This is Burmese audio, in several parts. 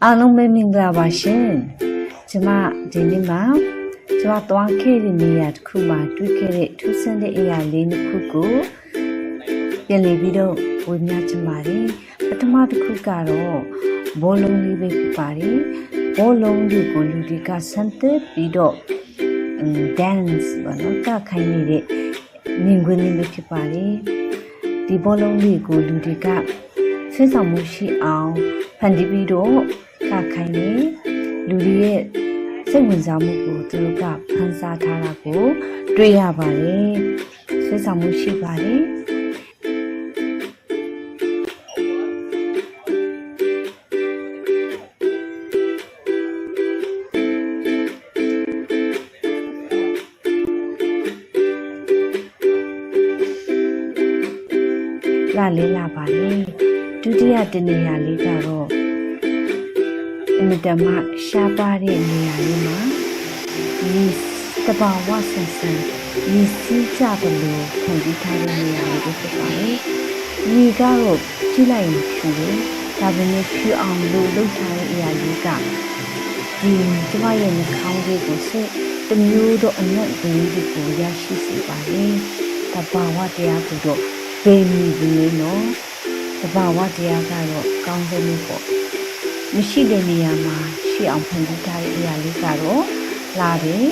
အားလုံးပဲမင်္ဂလာပါရှင်ကျမဒီနေ့မှာကျမသွားခဲ့တဲ့နေရာတစ်ခုမှာတွေ့ခဲ့တဲ့ထူးဆန်းတဲ့အရာလေးတစ်ခုကိုပြန်လည်ပြီးတော့ဝေမျှချင်ပါတယ်ပထမတစ်ခုကတော့ဘောလုံးလေးပဲဖြစ်ပါတယ်ဘောလုံးလေးကိုလူတွေကဆန်းသက်ပြီးတော့ dance ဘာလို့ကခိုင်းနေတဲ့မြင်ကွင်းလေးပဲဖြစ်ပါတယ်ဒီဘောလုံးလေးကိုလူတွေကဆွေးဆောင်မှုရှိအောင်ဖန်တီးပြီးတော့ကခိုင်းနေလူတွေရဲ့စိတ်ဝင်စားမှုကိုသူတို့ကဖန်ဆားထားတာကိုတွေ့ရပါတယ်ဆွေးဆောင်မှုရှိပါတယ်လာလေးလာပါလေဒုတိယတနေရာလေးကတော့အမြဲတမ်းရှားပါတဲ့နေရာလေးမှာဒီတဘာဝဆန်ဆန်ဒီစီးကြတယ်လို့ခံပြီးထားတဲ့နေရာလေးဖြစ်ပါတယ်ဒီကတော့ကြည့်လိုက်ရင်ဖြူတယ်ဒါပေမဲ့ဖြူအောင်လို့လုပ်ထားတဲ့အရာလေးကဒီကျမရဲ့နှာခေါင်းလေးကိုစိတ်တမျိုးတော့အနက်လေးကိုရရှိစေပါတယ်တဘာဝတရားကိုတော့ဘယ်နည်းလဲနော်တဘာဝတရားကတော့ကောင်းတယ်လို့ပေါ့မရှိတဲ့နေရာမှာရှိအောင်ဖန်တီးထားတဲ့အရာလေးကတော့လာတယ်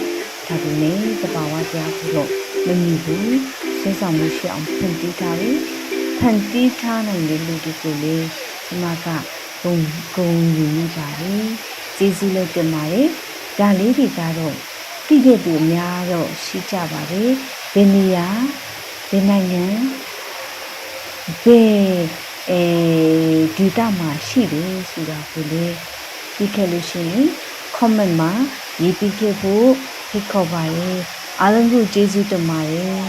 ဒါပေမဲ့တဘာဝတရားကတော့မမြင်ဘူးဆွေးဆောင်မှုရှိအောင်ဖန်တီးထားတယ်ဖန်တီးထားနိုင်တဲ့လူတွေကိုလေဒီမှာကဂုံယူနေပါတယ်ကျေးဇူးလည်းတင်ပါတယ်ဒါလေးတွေကတော့သိတဲ့သူအများတော့ရှိကြပါတယ်ဘယ်နေရာဘယ်နိုင်ငံဘယ်ဒေတာမှာရှိတယ်ဆိုတာကိုလေဒီခဲ့လို့ရှိရင် comment မှာရေးပြခဲ့ဖို့ဖိတ်ခေါ်ပါရစေအားလုံးကိုကျေးဇူးတင်ပါတယ်